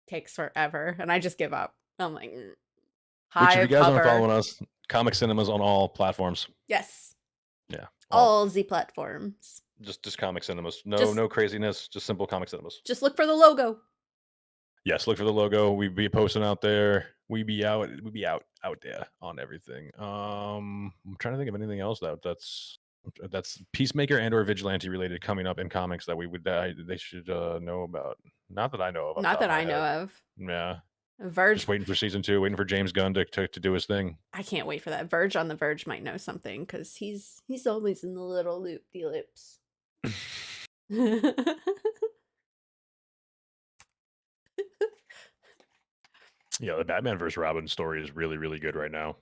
takes forever, and I just give up. I'm like, Which, if you Hive, guys aren't Hover, following us, Comic Cinemas on all platforms. yes, Yeah, all all the platforms. just Comic Cinemas. Just No craziness. Just simple Comic Cinemas. just look for the logo. Yes, look for the logo. We be posting out there. We be out there on everything. I'm trying to think of anything else that's Peacemaker and or Vigilante related coming up in comics that we would they should know about. Not that I know of off the Not top of that my I head. know of. Yeah, Verge, just waiting for season 2, waiting for James Gunn to do his thing. I can't wait for that. Verge on the Verge might know something because he's always in the little loop de loops. Yeah, the Batman versus Robin story is really good right now.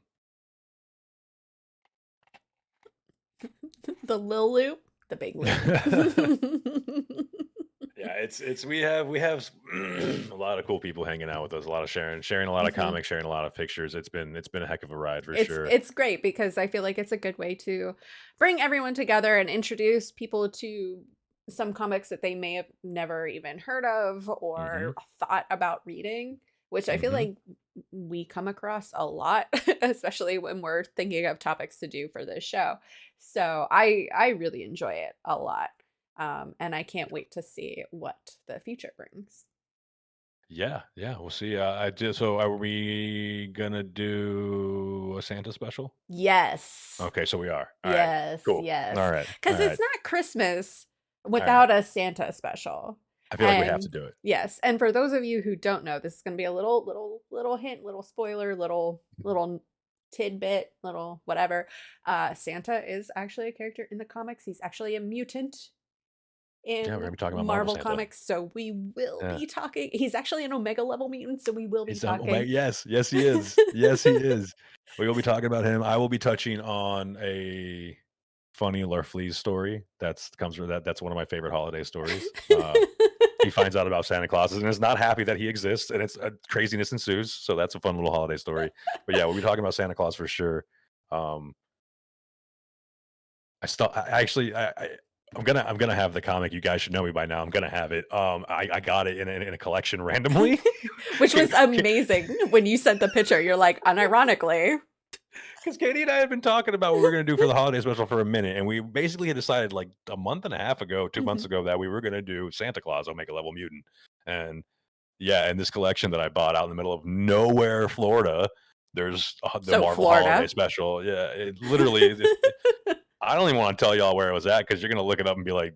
The lil loop, the big loop. Yeah, it's we have a lot of cool people hanging out with us, a lot of sharing a lot of Mhm. comics, sharing a lot of pictures. It's been a heck of a ride for It's sure. it's great because I feel like it's a good way to bring everyone together and introduce people to some comics that they may have never even heard of or Mhm. thought about reading, which I feel Mhm. like we come across a lot, especially when we're thinking of topics to do for this show. So I really enjoy it a lot. And I can't wait to see what the future brings. Yeah, yeah, we'll see. I just so are we gonna do a Santa special? Yes. Okay, so we are. All right. Yes, Cool. All yes, right. All because it's right. not Christmas All right. without a Santa special, I feel like we have to and do it. yes, and for those of you who don't know, this is gonna be a little hint, little spoiler, little tidbit, little whatever. Santa is actually a character in the comics. He's actually a mutant Yeah, we're in gonna be talking about Marvel Marvel Santa. Comics, so we will Yeah. be talking. He's actually an Omega level mutant, so we will be He's Omega. talking. Yes, yes, he is. Yes, he is. We will be talking about him. I will be touching on a funny Larfleeze story. Comes from that's one of my favorite holiday stories. He finds out about Santa Claus and is not happy that he exists, and it's craziness ensues. So that's a fun little holiday story. But yeah, we'll be talking about Santa Claus for sure. Um, I actually I'm gonna have the comic. You guys should know me by now. I'm gonna have it. I got it in a collection randomly. Which was amazing when you sent the picture. You're like, unironically. Because Katie and I had been talking about what we were going to do for the holiday special for a minute, and we basically had decided like a month and a half ago, 2 months Mhm. ago, that we were going to do Santa Claus Omega Level Mutant. And yeah, in this collection that I bought out in the middle of nowhere, Florida, there's the So Marvel Holiday Florida. Special. Yeah, it literally. I don't even want to tell y'all where it was at because you're going to look it up and be like,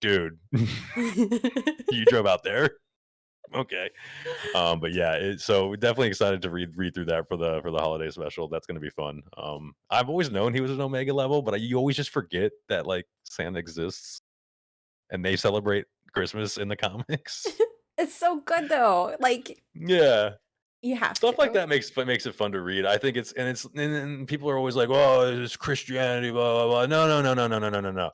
dude, you drove out there. Okay. But yeah, so we're definitely excited to read through that for the holiday special. That's gonna be fun. I've always known he was an Omega level, but you always just forget that like Santa exists and they celebrate Christmas in the comics. It's so good though. Like Yeah, you have stuff like to. that makes it fun to read. I think and people are always like, "Oh, it's Christianity." Blah blah blah. No.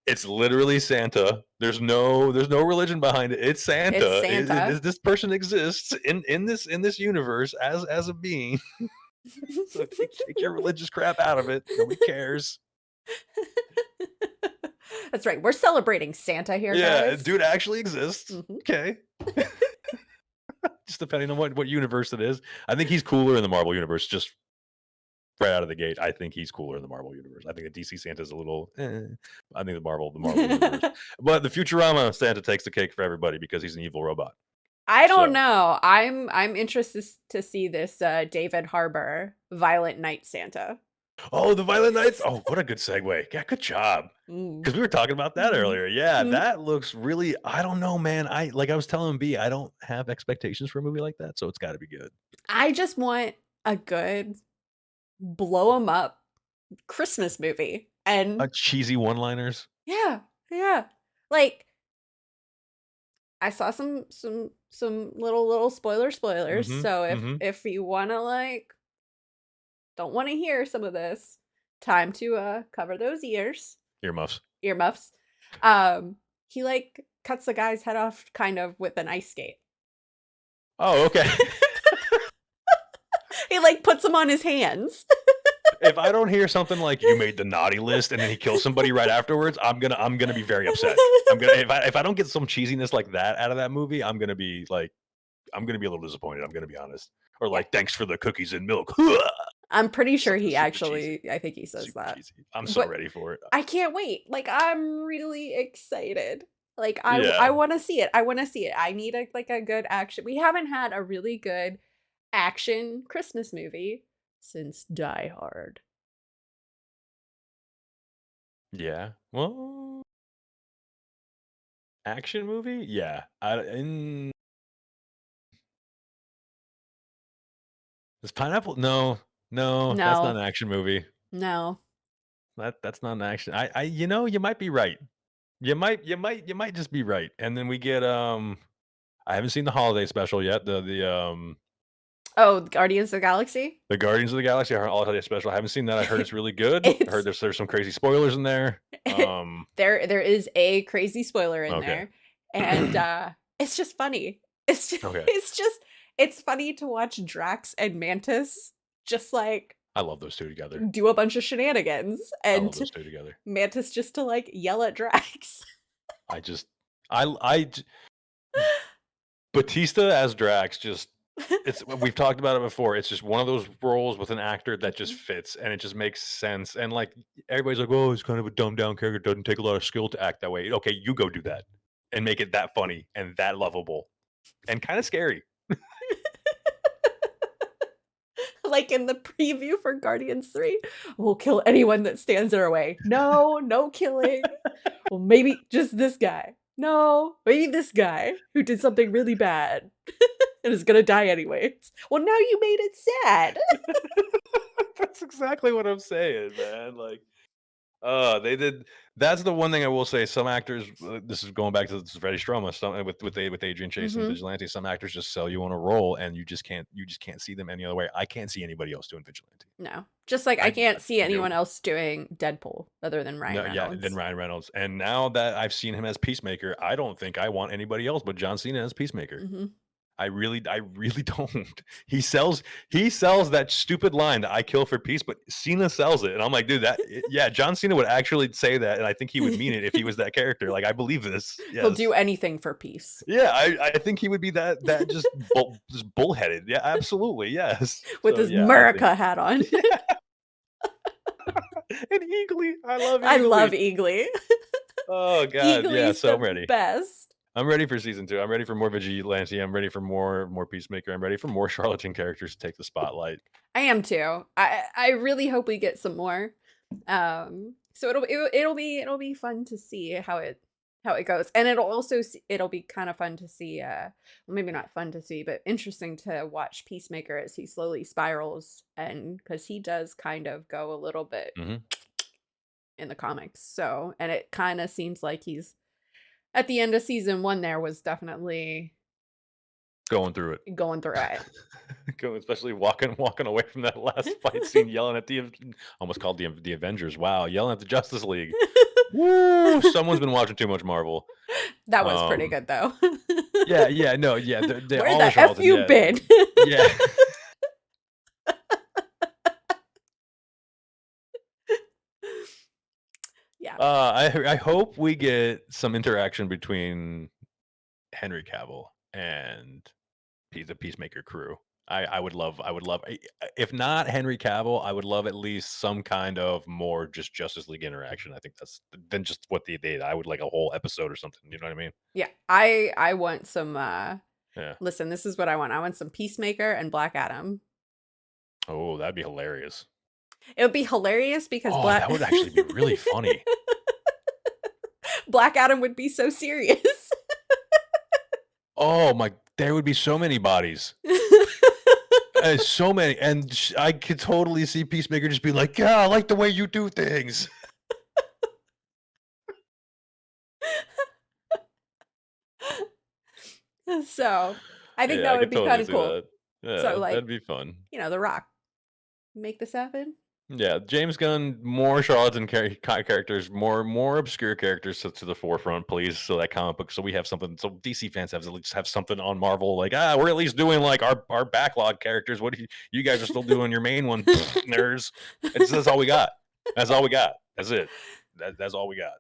It's literally Santa. There's no religion behind it. It's It's Santa. Santa. This person exists in this universe as a being. So take your religious crap out of it. Nobody cares. That's right. We're celebrating Santa here, Yeah, guys. dude actually exists. Mhm. Okay. Just depending on what universe it is. I think he's cooler in the Marvel universe. Just right out of the gate, I think he's cooler in the Marvel universe. I think the DC Santa's a little. I think the Marvel universe, but the Futurama Santa takes the cake for everybody because he's an evil robot. I don't So, know. I'm interested to see this David Harbour Violent Night Santa. oh, the Violent Nights. Oh, what a good segue. Yeah, good job. Mm. Because we were talking about that Mhm. earlier. Yeah, Mhm. that looks really. I don't know, man. I was telling B, I don't have expectations for a movie like that, so it's got to be good. I just want a good blow 'em up Christmas movie. And Cheesy one-liners. yeah, yeah. Like I saw some little spoilers. Mhm. So Mhm. if you want to like don't want to hear some of this, time to cover those Earmuffs. earmuffs. Um he like cuts the guy's head off kind of with an ice skate. Oh, okay. He, like, puts them on his hands. If I don't hear something like "You made the naughty list," and then he kills somebody right afterwards, I'm gonna be very upset. If I don't get some cheesiness like that out of that movie, I'm gonna be a little disappointed, I'm gonna be honest. Or Yeah. like, "Thanks for the cookies and milk." I'm pretty sure Something he super cheesy, actually I think he says super that. cheesy. I'm so But ready for it. I can't wait. Like, I'm really excited. Like, I Yeah. wanna see it. I wanna see it. I need a good action. We haven't had a really good action Christmas movie since Die Hard. Yeah. Well, action movie? Yeah. Is Pineapple? No. No, that's not No. an action movie. No. That's not an action. You might be right. You might just be right. And then we get, I haven't seen the holiday special yet, Oh, Guardians of the Galaxy? the Guardians of the Galaxy holiday special. I haven't seen that. I heard it's really good. I heard It's there's some crazy spoilers in there. there is a crazy spoiler in Okay. there, and, it's just funny. It's just Okay. it's just it's funny to watch Drax and Mantis just, like, I love those 2 together. do a bunch of shenanigans, I love and those 2 together. Mantis just to, like, yell at Drax. I just I j Batista as Drax just we've talked about it before. It's just one of those roles with an actor that just Mhm. fits and it just makes sense. And like everybody's like, "Oh, he's kind of a dumbed down character. Doesn't take a lot of skill to act that way." Okay, you go do that and make it that funny and that lovable and kind of scary. Like in the preview for Guardians 3, "We'll kill anyone that stands in our way." "No, no killing." "Well, maybe just this guy." "No, maybe this guy who did something really bad and is gonna die anyways." "Well, now you made it sad." That's exactly what I'm saying, man. Like, they did. That's the one thing I will say. Some actors, this is going back to this Freddie Stroma, with Adrian Chase and Mhm. Vigilante. Some actors just sell you on a role, and you just can't see them any other way. I can't see anybody else doing Vigilante. No. Just like I I can't see anyone nope. else doing Deadpool other than Ryan No, yeah, then Reynolds. Ryan Reynolds. And now that I've seen him as Peacemaker, I don't think I want anybody else but John Cena as Peacemaker. Mhm. I really don't. He sells that stupid line that "I kill for peace," but Cena sells it, and I'm like, dude, yeah, John Cena would actually say that, and I think he would mean it if he was that character. Like, I believe this. He'll do Yes. anything for peace. Yeah, I think he would be that just bullheaded. Yeah, absolutely. Yes. With So his yeah, I think Murica hat on. yeah, and Eagly. I love I love Eagly. Eagly. Oh god, yeah. Eagly's So I'm the ready. best. I'm ready for season 2. I'm ready for more Vigilante. I'm ready for more Peacemaker. I'm ready for more charlatan characters to take the spotlight. I am too. I really hope we get some more. So it'll be fun to see how it goes, and it'll be kind of fun to see. Well, maybe not fun to see, but interesting to watch Peacemaker as he slowly spirals, and because he does kind of go a little bit Mhm. in the comics. So, and it kind of seems like he's at the end of season 1. There was definitely Going through it. going through it. Going especially walking away from that last fight scene, yelling at almost called the Avengers. Wow, yelling at the Justice League. Woo! Someone's been watching too much Marvel. That was pretty Um, good though. yeah, yeah, no, yeah, they're Where all the the F charlatans, you yeah. been? Yeah. Yeah. I hope we get some interaction between Henry Cavill and the Peacemaker crew. I would love if not Henry Cavill, I would love at least some kind of more just Justice League interaction. I think that's than just what they did. I would like a whole episode or something. You know what I mean? Yeah. I want some Yeah. listen, this is what I want. I want some Peacemaker and Black Adam. Oh, that'd be hilarious. It would be hilarious because Oh, Black that would actually be really funny. Black Adam would be so serious. Oh my, there would be so many bodies. So many, and I could totally see Peacemaker just be like, "Yeah, I like the way you do things." So, I think Yeah, that I would could be totally kinda see cool. that. So, Yeah, like, that'd be fun. The Rock, make this happen? Yeah, James Gunn, more charlatan characters, more obscure characters to the forefront, please. So that comic book, so we have something. So DC fans have to at least have something on Marvel. Like, we're at least doing like our backlog characters. What do you guys are still doing your main one, nerds? That's all we got. That's all we got. That's it. That's all we got.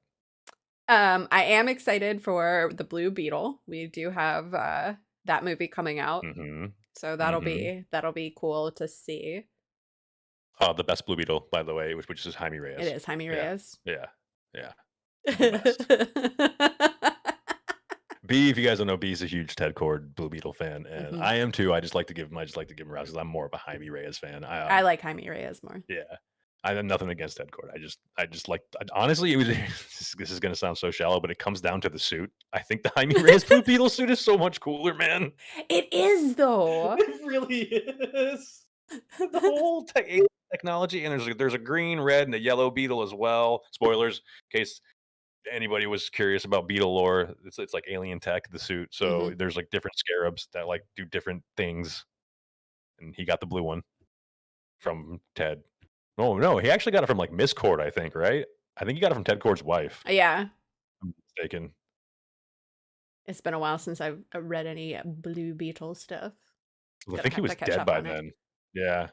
I am excited for the Blue Beetle. We do have that movie coming out, Mm-hmm. so Mm-hmm. that'll be cool to see. The best Blue Beetle, by the way, which is Jaime It Reyes. is Jaime Yeah, Reyes. yeah, yeah. The best. B, if you guys don't know, B is a huge Ted Cord Blue Beetle fan, and Mhm. I am too. I just like to give him roses. I'm more of a Jaime Reyes fan. I like Jaime Reyes more. Yeah, I have nothing against Ted Cord. I just like honestly, it was. This is gonna sound so shallow, but it comes down to the suit. I think the Jaime Reyes Blue Beetle suit is so much cooler, man. It is though. It really is. The whole alien technology, and there's a green, red, and a yellow beetle as well. Spoilers, in case anybody was curious about beetle lore. It's like alien tech, the suit. So Mhm. there's like different scarabs that like do different things, and he got the blue one from Ted. Oh no, he actually got it from like Miss Cord, I think, right? I think he got it from Ted Cord's wife. Yeah. If I'm mistaken. It's been a while since I've read any Blue Beetle stuff. I Gonna think he have to was catch dead up by on it. then. Yeah.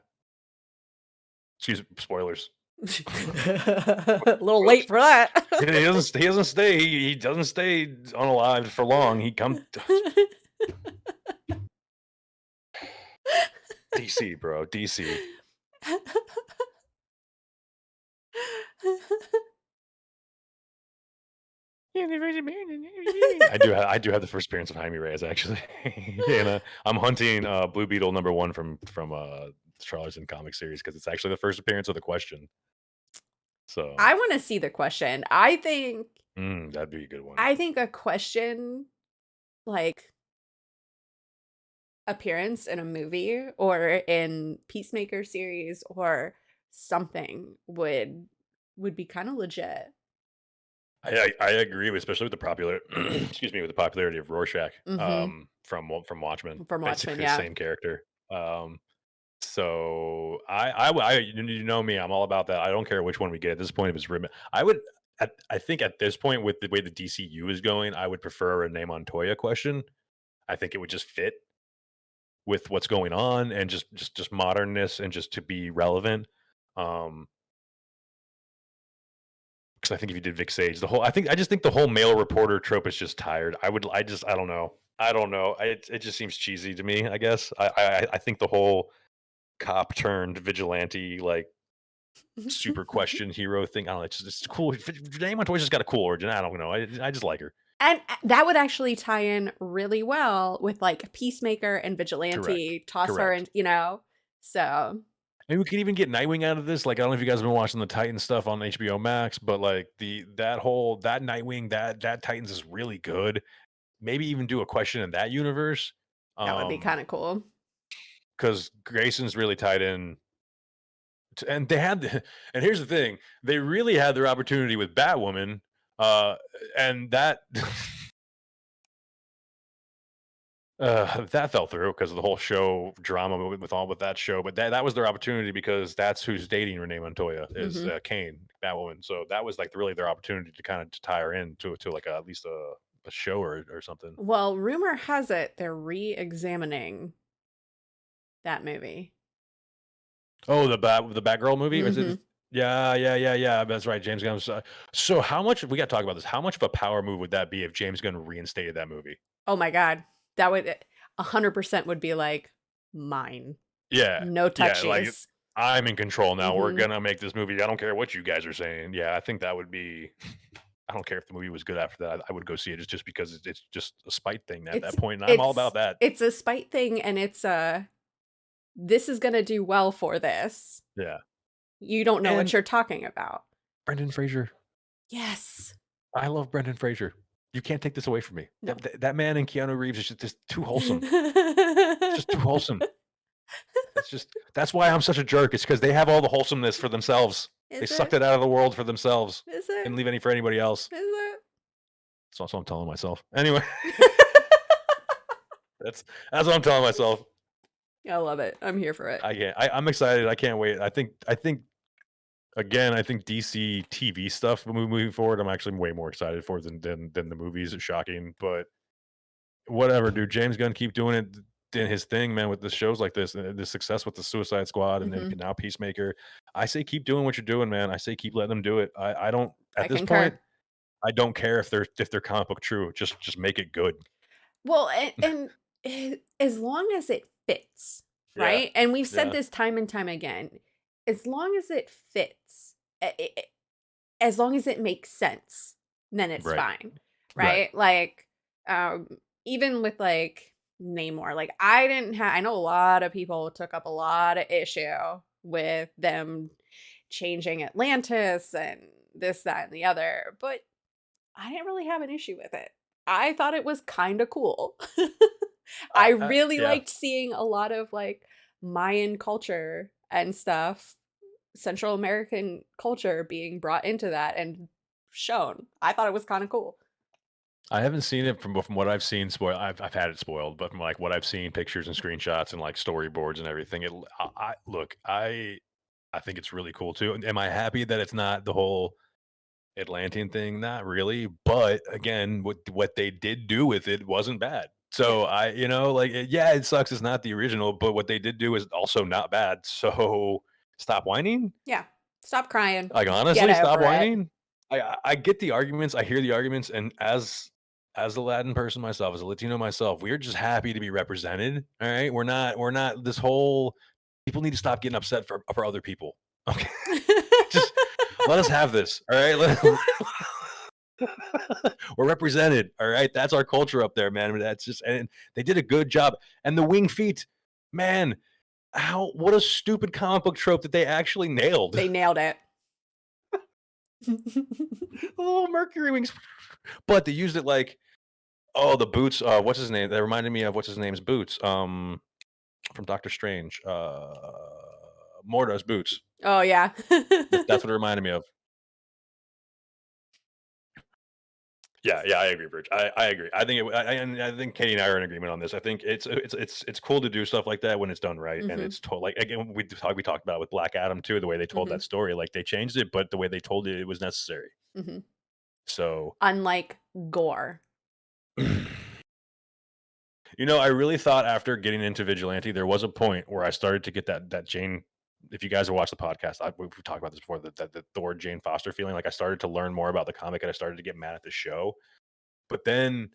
Excuse spoilers. A little late for that. He doesn't stay. He doesn't stay unalived for long. He comes DC, bro. DC. I do have the first appearance of Jaime Reyes actually, and I'm hunting Blue Beetle #1 from Charleston comic series because it's actually the first appearance of the Question. So I wanna see the Question. that'd be a good one. I think a Question, like, appearance in a movie or in Peacemaker series or something would be kinda legit. I agree, especially with the popular excuse me, with the popularity of Rorschach Mhm. from Watchmen, From Watchmen, basically the yeah. same character. So you know me, I'm all about that. I don't care which one we get at this point. If it's written, I think at this point with the way the DCU is going, I would prefer a name Montoya Question. I think it would just fit with what's going on and just modernness and just to be relevant. Um, because I think if you did Vic Sage, I just think the whole male reporter trope is just tired. I don't know. I don't know. It just seems cheesy to me. I guess I think the whole cop turned vigilante like super question hero thing. I don't know. It's cool. Name Montoya just got a cool origin. I don't know. I just like her. And that would actually tie in really well with, like, Peacemaker and Correct. Vigilante, toss her Correct. and so Maybe we could even get Nightwing out of this. Like I don't know if you guys have been watching the Titan stuff on HBO Max, but like that Nightwing that Titans is really good. Maybe even do a question in that universe. that would be kinda cool. Because Grayson's really tied in. And they had, and here's the thing: they really had their opportunity with Batwoman, uh, and that that fell through because of the whole show drama with that show. But that was their opportunity because that's who's dating Renee Montoya is Mhm. Kane, Batwoman. So that was like really their opportunity to kind of tie her in to like at least a show or something. Well, rumor has it they're re-examining that movie. Oh, the Batgirl movie? Is it? Mhm. Yeah, yeah, yeah, yeah. That's right. James Gunn. So how much we got to talk about this? How much of a power move would that be if James Gunn reinstated that movie? Oh my god. That would 100% would be, like, mine. Yeah, No yeah. Like touchies. I'm in control now. We're Mhm. gonna make this movie. I don't care what you guys are saying. Yeah, I think that would be. I don't care if the movie was good after that. I would go see it just because it's just a spite thing at It's that point, and I'm all it's about that. it's a spite thing, and it's a, "This is gonna do well for this. Yeah, You don't know what and you're talking about." Brendan Fraser. Yes. I love Brendan Fraser. You can't take this away from me. No. That man and Keanu Reeves is just too wholesome. It's just too wholesome. That's why I'm such a jerk. It's because they have all the wholesomeness for themselves. They Is sucked it? it out of the world for themselves. Is Didn't it? leave any for anybody else. Is it? That's also what I'm telling myself. Anyway, that's that's what I'm telling myself. I love it. I'm here for it. I'm excited. I can't wait. I think Again, I think DC TV stuff moving forward, I'm actually way more excited for than the movies. It's shocking, but whatever, dude. James Gunn keep doing it, doing his thing, man, with the shows like this, the success with the Suicide Squad, and then Mhm. now Peacemaker. I say keep doing what you're doing, man. I say keep letting them do it. I don't I at this point. concur. I don't care if they're comic book true. Just make it good. Well, as long as it fits, Yeah, right? And we've said yeah, this time and time again, as long as it fits, as long as it makes sense, then it's right, fine, right. right? Like, even with, like, Namor, like, I know a lot of people took up a lot of issue with them changing Atlantis and this, that, and the other, but I didn't really have an issue with it. I thought it was kinda cool. I really Yeah. liked seeing a lot of, like, Mayan culture and stuff, Central American culture being brought into that and shown. I thought it was kinda cool. I haven't seen it from what I've seen. Spoil. I've had it spoiled, but from like what I've seen, pictures and screenshots and like storyboards and everything. I look. I think it's really cool too. Am I happy that it's not the whole Atlantean thing? Not really. But again, what they did do with it wasn't bad. Yeah, So like, yeah, it sucks. It's not the original, but what they did do is also not bad. So stop whining. yeah. Stop crying. Like, Get honestly, stop over it. whining. I get the arguments, I hear the arguments, and as a Latin person myself, as a Latino myself, we're just happy to be represented, alright? We're not this whole people need to stop getting upset for other people, okay? Just let us have this, alright? We're represented, alright? That's our culture up there, man, that's just and they did a good job, and the wing feet, man, how what a stupid comic book trope that they actually nailed. They nailed it. The little mercury wings. But they used it like, oh, the boots, what's his name? That reminded me of what's his name's boots, from Doctor Strange, Mordo's boots. Oh, yeah. That's what it reminded me of. Yeah, yeah, I agree, Bridge. I agree. I think and I think Katie and I are in agreement on this. I think it's cool to do stuff like that when it's done right, and Mhm, it's like again we talked about with Black Adam too, the way they told mhm, that story. Like they changed it, but the way they told it, it was necessary. mhm. So Unlike gore. I really thought after getting into Vigilante, there was a point where I started to get that Jane. If you guys have watched the podcast, we've talked about this before. The Thor Jane Foster feeling. Like I started to learn more about the comic, and I started to get mad at the show. But then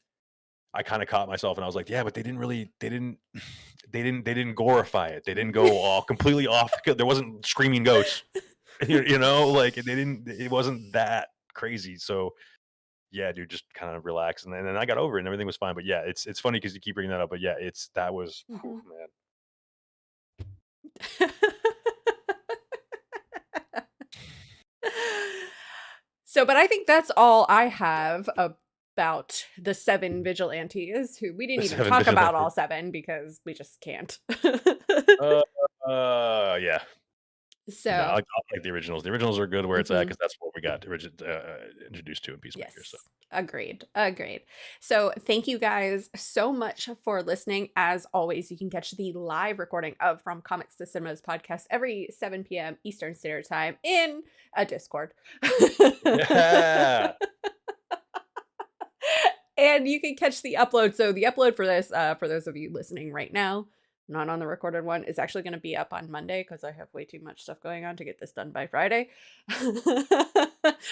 I kind of caught myself, and I was like, yeah, but they didn't really, they didn't glorify it. They didn't go all completely off. There wasn't screaming goats. Like they didn't. It wasn't that crazy. So yeah, dude, just kind of relax, and then I got over it, and everything was fine. But yeah, it's funny because you keep bringing that up. But yeah, that was, whew, Mhm. man. So, but I think that's all I have about the 7 vigilantes who we didn't The even 7 talk about all Vigilante. 7 because we just can't. Uh, yeah. No, I So, like the originals. The originals are good where it's at mhm. because that's what we got introduced to in Peacemaker. So Yes. Agreed. Agreed. So, thank you guys so much for listening. As always, you can catch the live recording of From Comics to Cinemas podcast every 7 p.m. Eastern Standard Time in a Discord. yeah. And you can catch the upload. So the upload for this, for those of you listening right now, not on the recorded one, is actually going to be up on Monday because I have way too much stuff going on to get this done by Friday.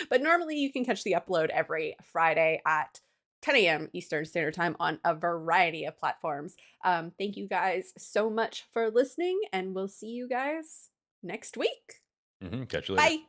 But normally you can catch the upload every Friday at 10 a.m. Eastern Standard Time on a variety of platforms. Thank you guys so much for listening, and we'll see you guys next week. Catch you later. Bye.